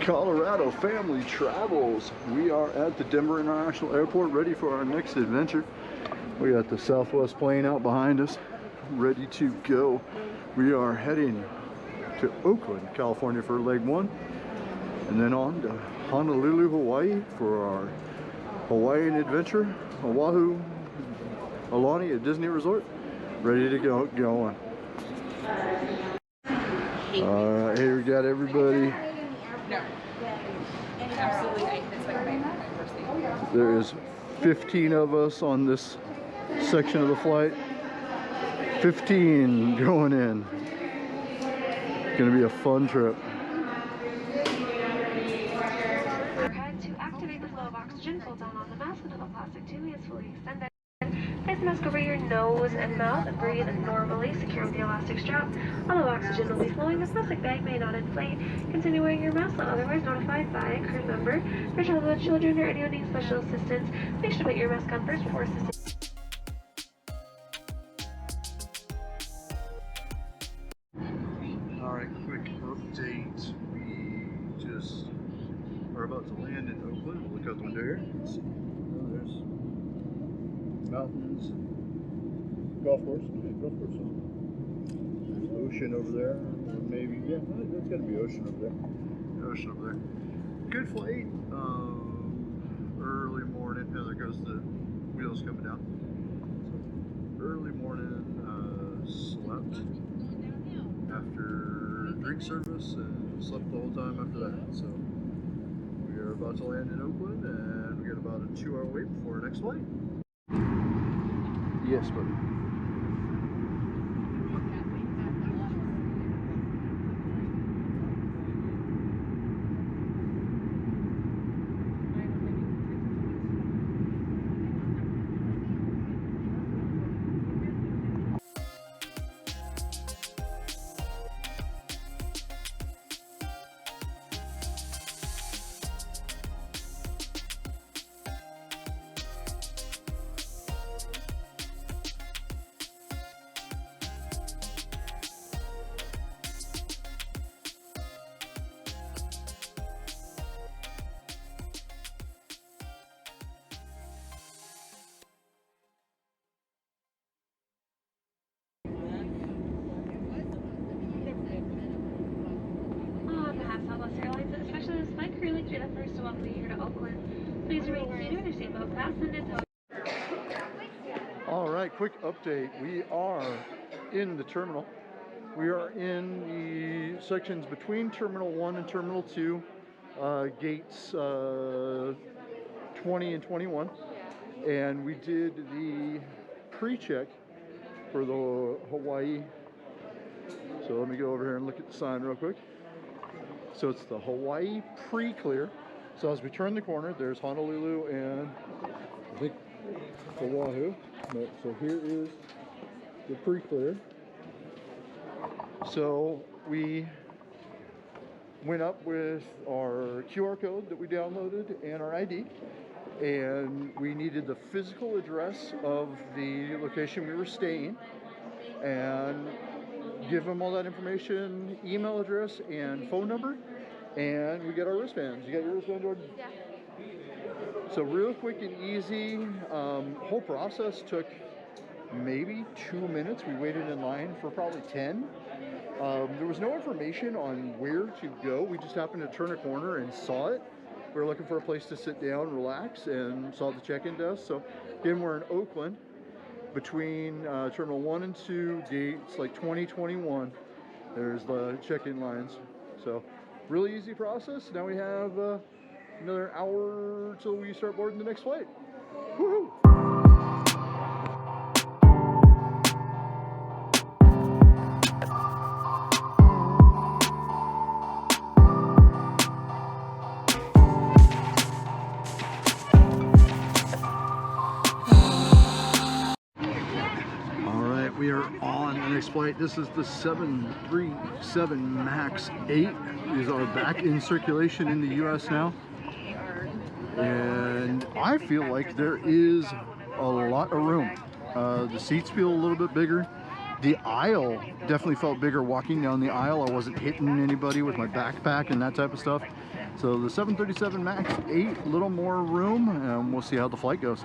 Colorado Family Travels. We are at the Denver International Airport, ready for our next adventure. We got the Southwest plane out behind us, ready to go. We are heading to Oakland, California for leg one, and then on to Honolulu, Hawaii for our Hawaiian adventure. Oahu, Aulani at Disney Resort, ready to go on. Alright, here we got everybody. No. Absolutely. It's like my first thing. There is 15 of us on this section of the flight. 15 going in. Gonna be a fun trip. Overhead, to activate the flow of oxygen, pull down on the mask until the plastic tubing is fully extended. Place the mask over your nose and mouth and breathe normally, secure with the elastic strap. Although oxygen will be flowing, the plastic bag may not inflate. Continue wearing your mask until otherwise notified by a crew member. For travel with children or anyone needing special assistance, make sure to put your mask on first before assisting. Alright, quick update. We just are about to land in Oakland. Look out the window here. Let's see. Oh, there's mountains, golf course. There's ocean over there, or maybe, yeah, there's gotta be ocean over there. Ocean over there. Good flight. Early morning. Oh, there goes the wheels coming down. So, early morning. Slept after drink service and slept the whole time after that. So we are about to land in Oakland, and we got about a 2-hour wait before our next flight. Yes, buddy. Airlines, especially this flight crew, like to be the first to welcome you here to Oakland. Please remain seated with your seatbelt fastened until. All right, quick update. We are in the terminal. We are in the sections between Terminal 1 and Terminal 2, gates 20 and 21. And we did the pre-check for the Hawaii. So let me go over here and look at the sign real quick. So it's the Hawaii pre-clear. So as we turn the corner, there's Honolulu and I think Oahu. So here is the pre-clear. So we went up with our QR code that we downloaded and our ID, and we needed the physical address of the location we were staying, and give them all that information, email address and phone number, and we get our wristbands. You got your wristband, Jordan? Yeah. So real quick and easy. Whole process took maybe 2 minutes. We waited in line for probably 10. There was no information on where to go. We just happened to turn a corner and saw it. We were looking for a place to sit down, relax, and saw the check-in desk. So again, we're in Oakland. Between Terminal 1 and 2, gates like 2021, there's the check-in lines. So really easy process. Now we have another hour till we start boarding the next flight. Woohoo! We are on the next flight. This is the 737 MAX 8. These are back in circulation in the US now. And I feel like there is a lot of room. The seats feel a little bit bigger. The aisle definitely felt bigger walking down the aisle. I wasn't hitting anybody with my backpack and that type of stuff. So the 737 MAX 8, little more room, and we'll see how the flight goes.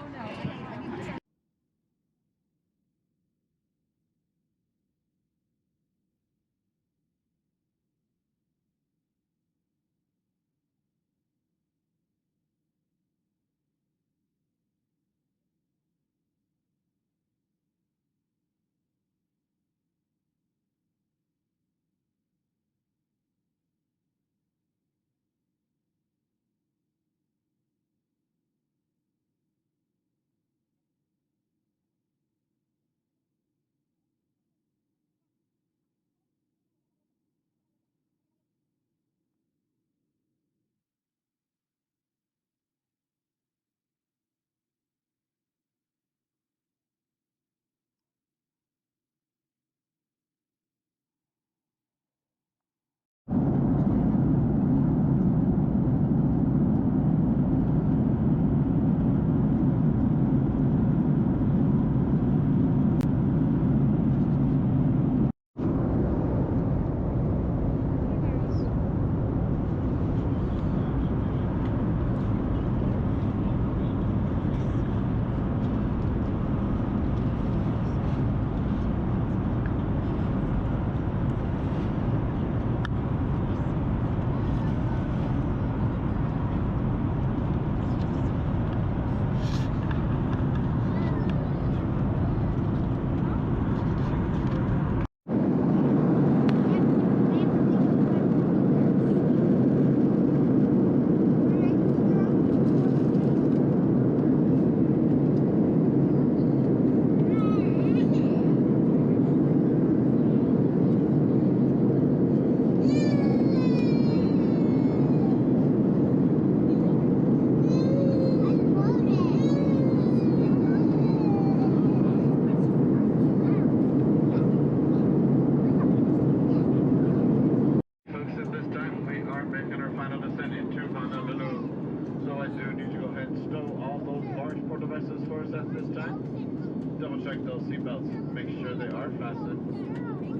Check those seatbelts, make sure they are fastened.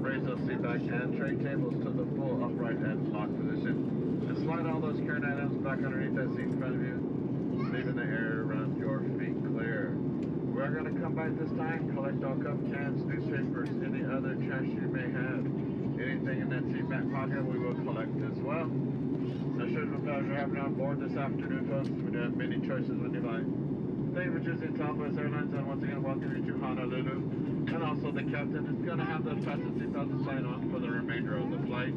Raise those seatbacks and tray tables to the full upright and lock position. And slide all those current items back underneath that seat in front of you, leaving the air around your feet clear. We're going to come by this time, collect all cup cans, newspapers, any other trash you may have. Anything in that seat back pocket we will collect as well. Now, should have a pleasure having you on board this afternoon, folks. We do have many choices when you buy. Thank you for choosing Southwest Airlines, and once again, welcome you to Honolulu. And also, the captain is going to have the fasten seatbelt to sign on for the remainder of the flight.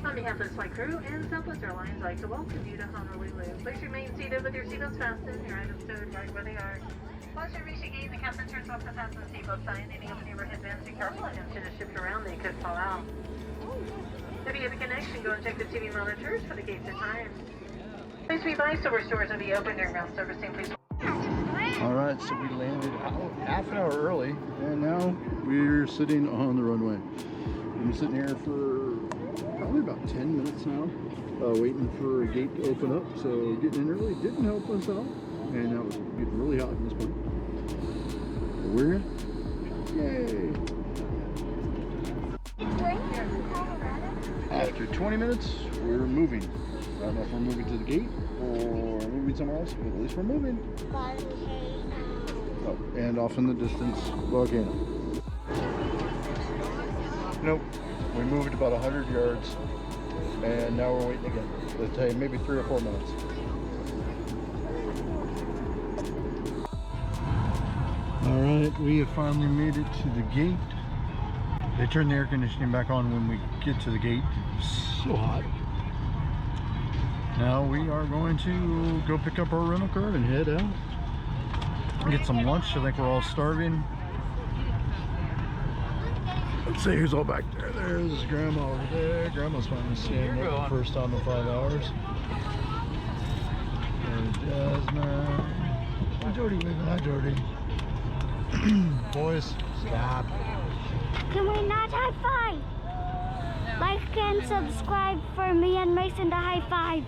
On behalf of the flight crew and Southwest Airlines, I'd like to welcome you to Honolulu. Please remain seated with your seatbelts fastened, your items stowed right where they are. Once you reach the gate, the captain turns off the fasten seatbelt sign. Any open overhead bands, be careful, items should have shipped around, they could fall out. If you have a connection, go and check the TV monitors for the gates and times. Please be advised, silver stores will be open during ground servicing. Please. All right, so we landed half an hour early, and now we're sitting on the runway. We've been sitting here for probably about 10 minutes now, waiting for a gate to open up. So getting in early didn't help us out, and now it's getting really hot in this point. We're yay! After 20 minutes, we're moving. I don't know if we're moving to the gate or moving somewhere else, but at least we're moving. Oh, and off in the distance, volcano. Nope, we moved about 100 yards, and now we're waiting again. It'll take maybe 3 or 4 minutes. All right, we have finally made it to the gate. They turn the air conditioning back on when we get to the gate. It's so hot. Now we are going to go pick up our rental car and head out. Get some lunch. I think we're all starving. Let's see who's all back there. There's Grandma over there. Grandma's finally staying up the first time in 5 hours. There's Jasmine. Hi, Jody. Waving. Hi, Jody. Boys, stop. Can we not high five? No. Like and subscribe for me and Mason to high five.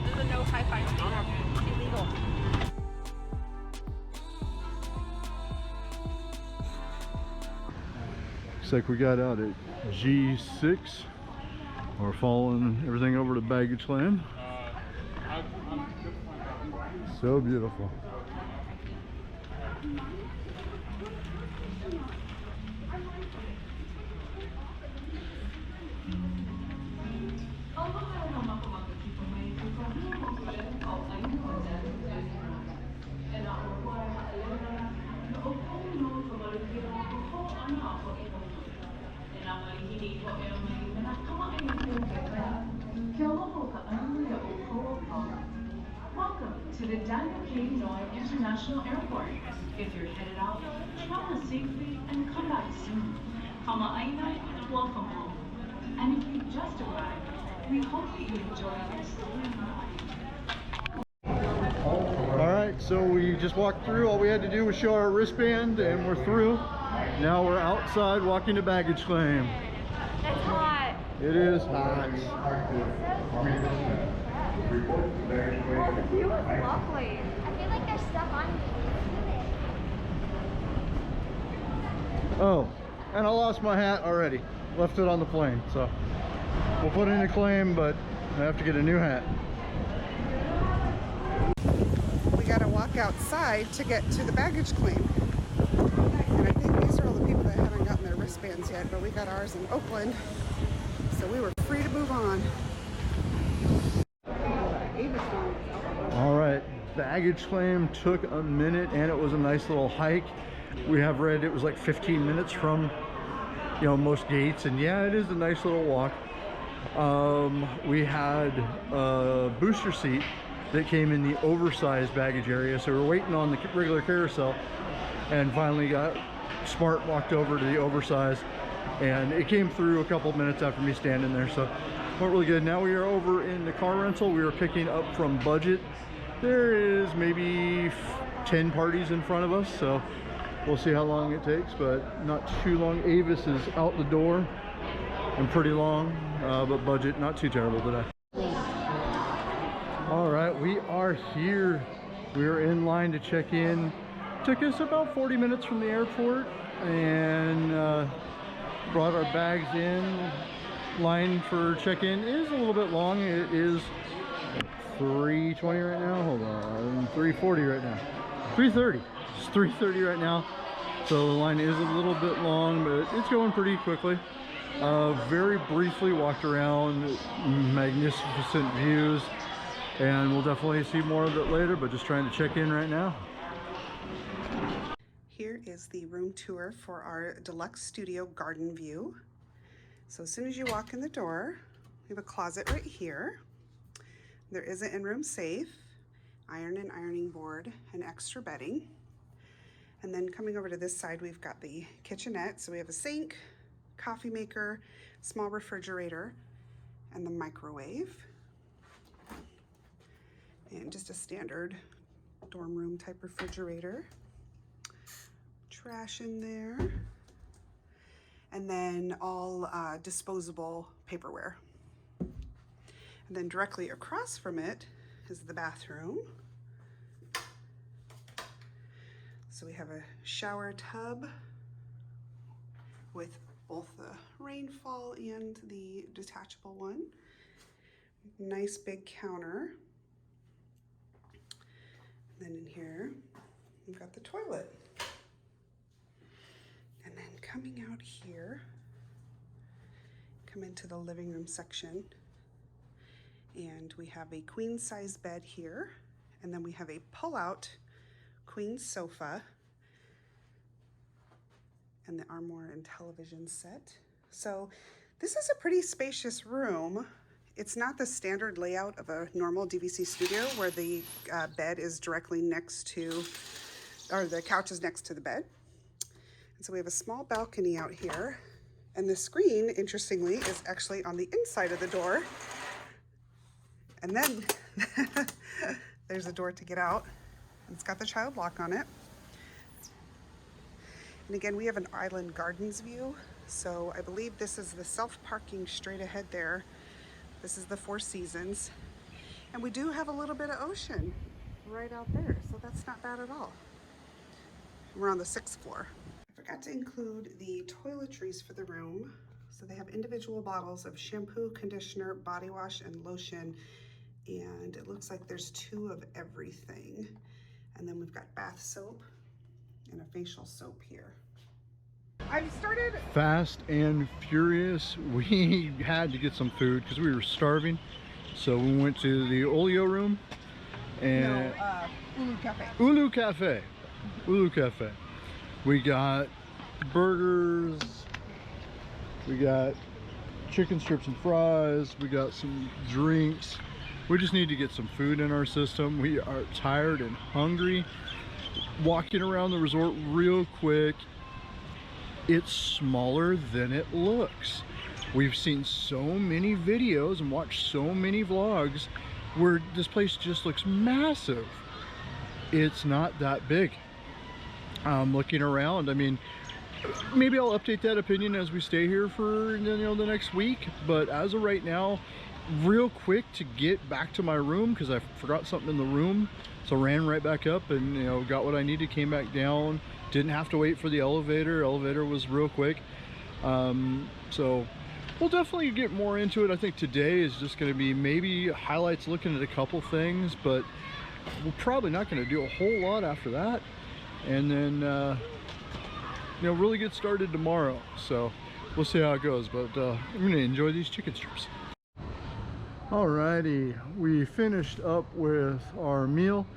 There's a no high five. It's illegal. Looks like we got out at G6. We're following everything over to baggage claim. So beautiful. Welcome to the Daniel K. Noy International Airport. If you're headed out, travel safely and come back soon. Kama'aina, welcome home. And if you just arrived, we hope that you enjoy your stay. Alright, so we just walked through. All we had to do was show our wristband and we're through. Now we're outside walking to baggage claim. It's hot. It is hot. Oh, the view is lovely. I feel like there's stuff on me. Oh, and I lost my hat already. Left it on the plane, so we'll put in a claim, but I have to get a new hat. We got to walk outside to get to the baggage claim. And I think these are all the people that haven't gotten their wristbands yet, but we got ours in Oakland, so we were free to move on. All right, baggage claim took a minute and it was a nice little hike. We have read it was like 15 minutes from, you know, most gates, and yeah, it is a nice little walk. We had a booster seat that came in the oversized baggage area, so we were waiting on the regular carousel and finally got smart, walked over to the oversized, and it came through a couple minutes after me standing there, so went really good. Now we are over in the car rental. We are picking up from Budget. There is maybe 10 parties in front of us, so we'll see how long it takes, but not too long. Avis is out the door and pretty long, but Budget not too terrible today. All right, we are here. We are in line to check in. Took us about 40 minutes from the airport and brought our bags in. Line for check-in is a little bit long. It is 3:20 right now. Hold on, 3:40 right now. 3:30. It's 3:30 right now. So the line is a little bit long, but it's going pretty quickly. Very briefly walked around, magnificent views, and we'll definitely see more of it later, but just trying to check in right now. Here is the room tour for our deluxe studio garden view. So as soon as you walk in the door, We have a closet right here. There is an in-room safe, iron and ironing board, and extra bedding. And then coming over to this side, we've got the kitchenette. So we have a sink, coffee maker, small refrigerator, and the microwave. And just a standard dorm room type refrigerator. Trash in there. And then all disposable paperware. And then directly across from it is the bathroom. So we have a shower tub with both the rainfall and the detachable one. Nice big counter. And then in here, we've got the toilet. And then coming out here, come into the living room section. And we have a queen size bed here. And then we have a pull-out queen sofa. And the armoire and television set. So this is a pretty spacious room. It's not the standard layout of a normal DVC studio where the bed is directly next to, or the couch is next to the bed. And so we have a small balcony out here. And the screen, interestingly, is actually on the inside of the door. And then there's a door to get out. It's got the child lock on it. And again, we have an Island Gardens view. So I believe this is the self-parking straight ahead there. This is the Four Seasons. And we do have a little bit of ocean right out there. So that's not bad at all. We're on the 6th floor. I forgot to include the toiletries for the room. So they have individual bottles of shampoo, conditioner, body wash, and lotion. And it looks like there's 2 of everything. And then we've got bath soap and a facial soap here. I've started Fast and furious. We had to get some food because we were starving. So we went to the Olio room and Ulu Cafe. Ulu Cafe. Ulu Cafe. We got burgers. We got chicken strips and fries. We got some drinks. We just need to get some food in our system. We are tired and hungry. Walking around the resort real quick, it's smaller than it looks. We've seen so many videos and watched so many vlogs where this place just looks massive. It's not that big. Looking around, I mean, maybe I'll update that opinion as we stay here for the next week, but as of right now, real quick to get back to my room because I forgot something in the room, so ran right back up and got what I needed, came back down, didn't have to wait for the elevator. Elevator was real quick. So we'll definitely get more into it. I think today is just going to be maybe highlights, looking at a couple things, but we're probably not going to do a whole lot after that, and then really get started tomorrow. So we'll see how it goes, but I'm going to enjoy these chicken strips. Alrighty, we finished up with our meal.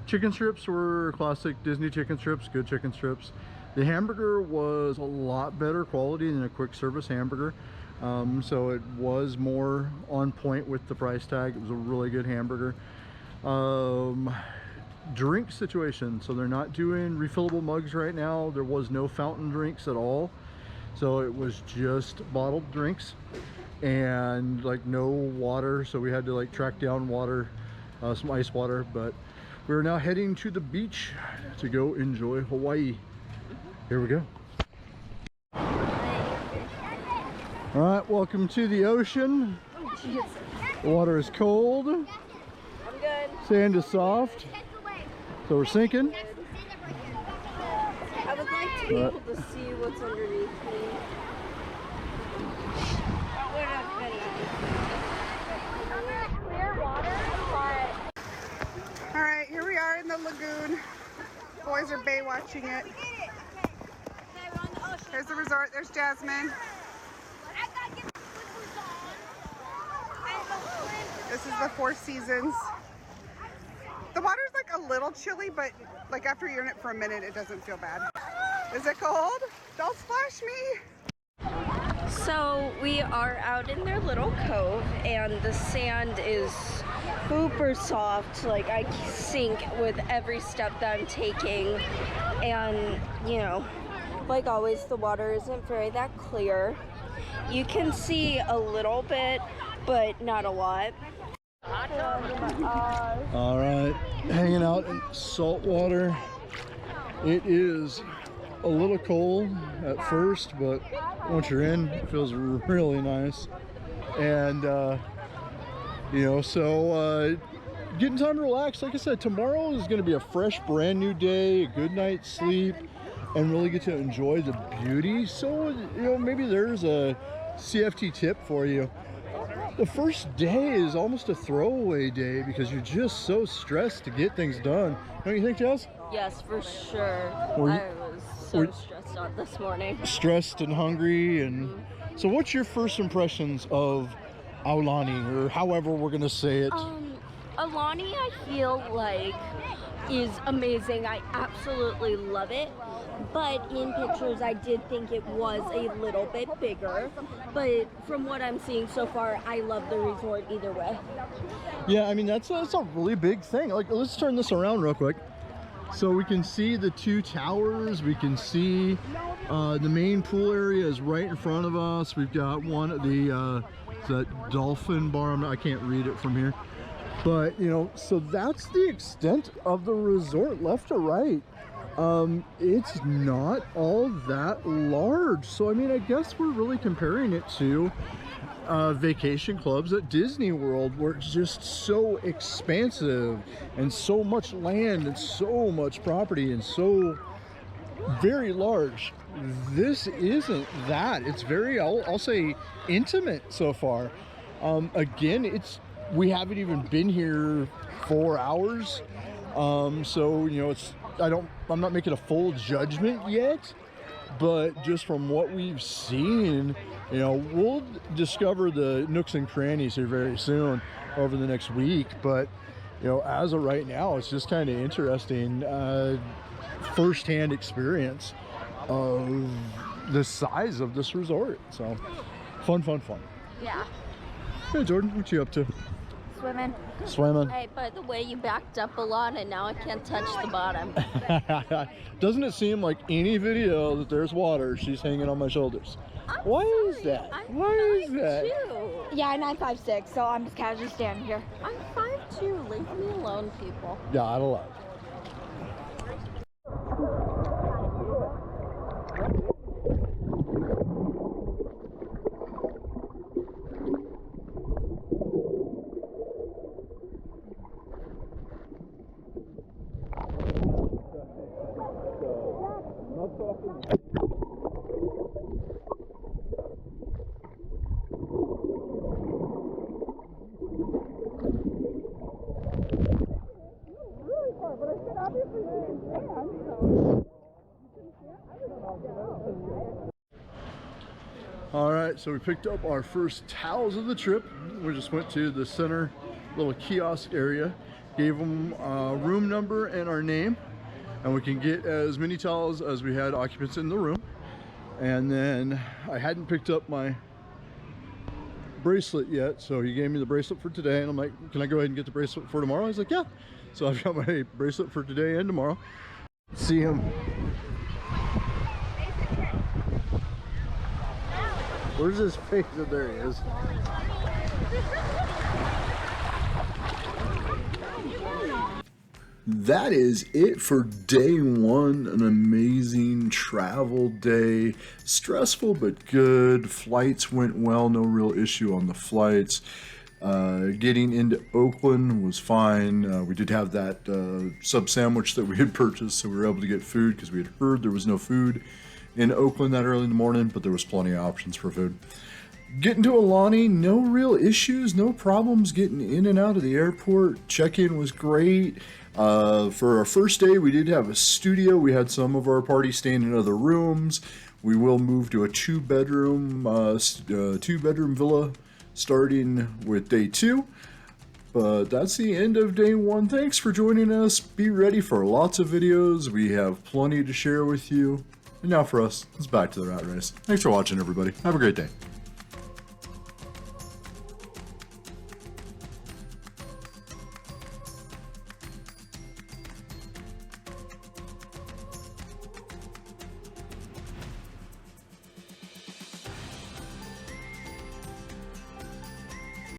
Chicken strips were classic Disney chicken strips, good chicken strips. The hamburger was a lot better quality than a quick service hamburger. So it was more on point with the price tag. It was a really good hamburger. Drink situation, so they're not doing refillable mugs right now. There was no fountain drinks at all. So it was just bottled drinks. And like no water, so we had to like track down water, some ice water. But we're now heading to the beach to go enjoy Hawaii. Here we go. All right, welcome to the ocean. The water is cold. I'm good. Sand is soft, so we're sinking. I would like to be able to see what's underneath me. All right, here we are in the lagoon. Boys are bay watching it. There's the resort. There's Jasmine. This is the Four Seasons. The water's like a little chilly, but like after you're in it for a minute, it doesn't feel bad. Is it cold? Don't splash me. So we are out in their little cove, and the sand is super soft. Like, I sink with every step that I'm taking, and you know, like always, the water isn't very that clear. You can see a little bit, but not a lot. All right, hanging out in salt water. It is a little cold at first, but once you're in, it feels really nice. And you know, so getting time to relax. Like I said, tomorrow is going to be a fresh, brand new day, a good night's sleep, and really get to enjoy the beauty. So, you know, maybe there's a CFT tip for you. The first day is almost a throwaway day because you're just so stressed to get things done. Don't you think, Jess? Yes, for sure. I was so stressed out this morning. Stressed and hungry. And so what's your first impressions of Aulani, or however we're going to say it? Aulani, I feel like, is amazing. I absolutely love it. But in pictures, I did think it was a little bit bigger. But from what I'm seeing so far, I love the resort either way. Yeah, I mean, that's a really big thing. Like, let's turn this around real quick. So we can see the two towers. We can see the main pool area is right in front of us. We've got one of the dolphin bar. I can't read it from here. But, you know, so that's the extent of the resort left to right. It's not all that large. So, I mean, I guess we're really comparing it to vacation clubs at Disney World, where it's just so expansive and so much land and so much property and so very large. This isn't that. It's very, I'll say, intimate so far. Again, we haven't even been here 4 hours. So, you know, I'm not making a full judgment yet, but just from what we've seen, you know, we'll discover the nooks and crannies here very soon over the next week. But, you know, as of right now, it's just kind of interesting, firsthand experience of the size of this resort. So fun. Yeah. Hey, Jordan, what you up to? Swimming. Hey, by the way, you backed up a lot, and now I can't touch the bottom. Doesn't it seem like any video that there's water, she's hanging on my shoulders? Why is that? Why is that? Yeah, I'm 5'6", so I'm just casually standing here. I'm 5'2". Leave me alone, people. Yeah, I don't know. All right, so we picked up our first towels of the trip. We just went to the center little kiosk area, gave them a room number and our name, and we can get as many towels as we had occupants in the room. And then I hadn't picked up my bracelet yet, so he gave me the bracelet for today, and I'm like, can I go ahead and get the bracelet for tomorrow? He's like, yeah. So I've got my bracelet for today and tomorrow. See him. Where's his face? Oh, there he is. That is it for day one. An amazing travel day. Stressful but good. Flights went well. No real issue on the flights. Getting into Oakland was fine. We did have that sub sandwich that we had purchased, so we were able to get food because we had heard there was no food in Oakland that early in the morning, but there was plenty of options for food. Getting to Aulani, no real issues, no problems getting in and out of the airport. Check-in was great. For our first day, we did have a studio. We had some of our party staying in other rooms. We will move to a two-bedroom villa starting with day 2. But that's the end of day 1. Thanks for joining us. Be ready for lots of videos. We have plenty to share with you. And now for us, it's back to the rat race. Thanks for watching, everybody. Have a great day.